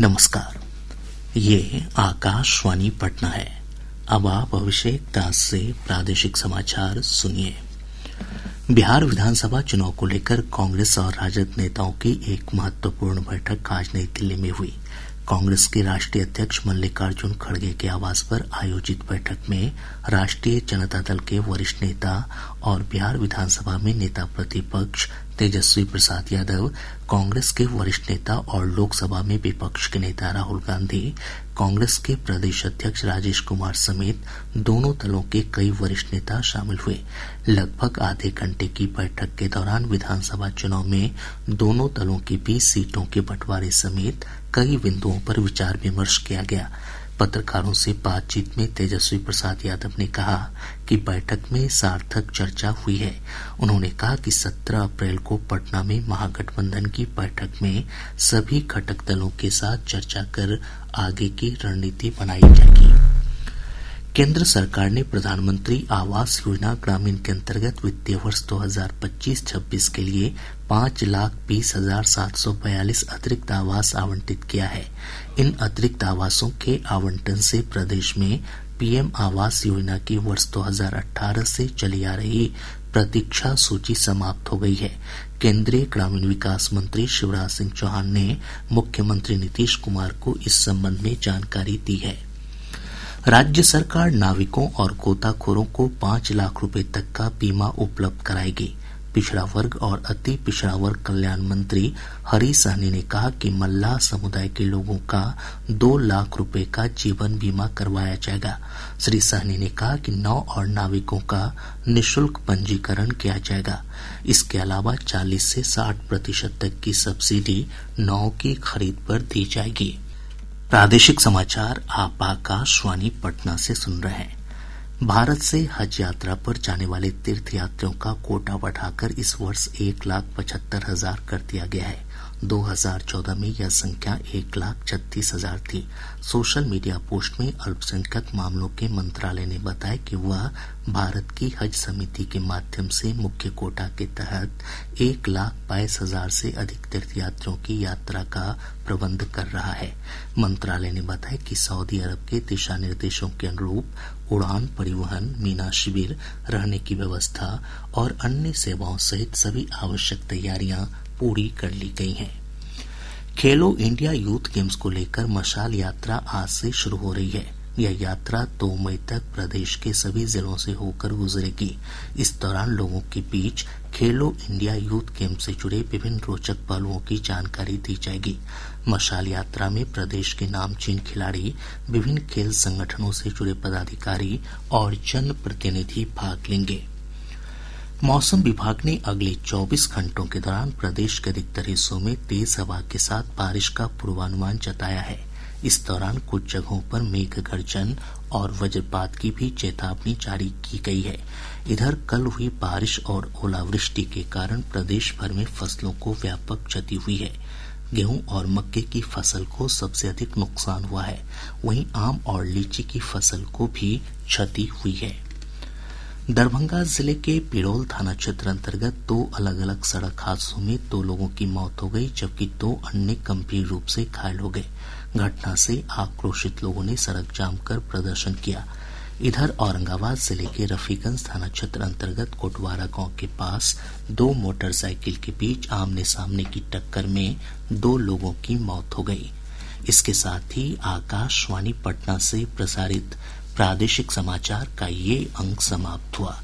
नमस्कार। ये आकाशवाणी पटना है। अब आप अभिषेक दास से प्रादेशिक समाचार सुनिए। बिहार विधानसभा चुनाव को लेकर कांग्रेस और राजद नेताओं की एक महत्वपूर्ण बैठक आज नई दिल्ली में हुई। कांग्रेस के राष्ट्रीय अध्यक्ष मल्लिकार्जुन खड़गे के आवास पर आयोजित बैठक में राष्ट्रीय जनता दल के वरिष्ठ नेता और बिहार विधानसभा में नेता प्रतिपक्ष तेजस्वी प्रसाद यादव, कांग्रेस के वरिष्ठ नेता और लोकसभा में विपक्ष के नेता राहुल गांधी, कांग्रेस के प्रदेश अध्यक्ष राजेश कुमार समेत दोनों दलों के कई वरिष्ठ नेता शामिल हुए। लगभग आधे घंटे की बैठक के दौरान विधानसभा चुनाव में दोनों दलों के बीच सीटों के बंटवारे समेत कई बिंदुओं पर विचार विमर्श किया गया। पत्रकारों से बातचीत में तेजस्वी प्रसाद यादव ने कहा कि बैठक में सार्थक चर्चा हुई है। उन्होंने कहा कि 17 अप्रैल को पटना में महागठबंधन की बैठक में सभी घटक दलों के साथ चर्चा कर आगे की रणनीति बनाई जाएगी। केंद्र सरकार ने प्रधानमंत्री आवास योजना ग्रामीण के अंतर्गत वित्तीय वर्ष 2025-26 के लिए 5,20,742 अतिरिक्त आवास आवंटित किया है। इन अतिरिक्त आवासों के आवंटन से प्रदेश में पीएम आवास योजना की वर्ष 2018 से चली आ रही प्रतीक्षा सूची समाप्त हो गई है। केंद्रीय ग्रामीण विकास मंत्री शिवराज सिंह चौहान ने मुख्यमंत्री नीतीश कुमार को इस संबंध में जानकारी दी है। राज्य सरकार नाविकों और गोताखोरों को 5 लाख रुपए तक का बीमा उपलब्ध कराएगी। पिछड़ा वर्ग और अति पिछड़ा वर्ग कल्याण मंत्री हरि सहनी ने कहा कि मल्लाह समुदाय के लोगों का 2 लाख रुपए का जीवन बीमा करवाया जाएगा। श्री सहनी ने कहा कि नाव और नाविकों का निःशुल्क पंजीकरण किया जाएगा। इसके अलावा 40 से 60% तक की सब्सिडी नाव की खरीद पर दी जाएगी। प्रादेशिक समाचार आप आकाशवाणी पटना से सुन रहे हैं। भारत से हज यात्रा पर जाने वाले तीर्थयात्रियों का कोटा बढ़ाकर इस वर्ष 1,75,000 कर दिया गया है। 2014 में यह संख्या 1,36,000 थी। सोशल मीडिया पोस्ट में अल्पसंख्यक मामलों के मंत्रालय ने बताया कि वह भारत की हज समिति के माध्यम से मुख्य कोटा के तहत 1,22,000 से अधिक तीर्थयात्रियों की यात्रा का प्रबंध कर रहा है। मंत्रालय ने बताया कि सऊदी अरब के दिशा निर्देशों के अनुरूप उड़ान, परिवहन, मीना शिविर, रहने की व्यवस्था और अन्य सेवाओं सहित सभी आवश्यक तैयारियां पूरी कर ली गई हैं। खेलो इंडिया यूथ गेम्स को लेकर मशाल यात्रा आज से शुरू हो रही है। यह यात्रा 2 मई तक प्रदेश के सभी जिलों से होकर गुजरेगी। इस दौरान लोगों के बीच खेलो इंडिया यूथ गेम से जुड़े विभिन्न रोचक पहलुओं की जानकारी दी जाएगी। मशाल यात्रा में प्रदेश के नामचीन खिलाड़ी, विभिन्न खेल संगठनों से जुड़े पदाधिकारी और जनप्रतिनिधि भाग लेंगे। मौसम विभाग ने अगले 24 घंटों के दौरान प्रदेश के अधिकतर हिस्सों में तेज हवा के साथ बारिश का पूर्वानुमान जताया है। इस दौरान कुछ जगहों पर मेघ गर्जन और वज्रपात की भी चेतावनी जारी की गई है। इधर कल हुई बारिश और ओलावृष्टि के कारण प्रदेश भर में फसलों को व्यापक क्षति हुई है। गेहूं और मक्के की फसल को सबसे अधिक नुकसान हुआ है। वहीं आम और लीची की फसल को भी क्षति हुई है। दरभंगा जिले के पिरोल थाना क्षेत्र अंतर्गत 2 अलग अलग सड़क हादसों में 2 लोगों की मौत हो गई, जबकि 2 अन्य गंभीर रूप से घायल हो गए। घटना से आक्रोशित लोगों ने सड़क जाम कर प्रदर्शन किया। इधर औरंगाबाद जिले के रफीगंज थाना क्षेत्र अंतर्गत कोटवारा गांव के पास 2 मोटरसाइकिल के बीच आमने सामने की टक्कर में 2 लोगों की मौत हो गई। इसके साथ ही आकाशवाणी पटना से प्रसारित प्रादेशिक समाचार का ये अंक समाप्त हुआ।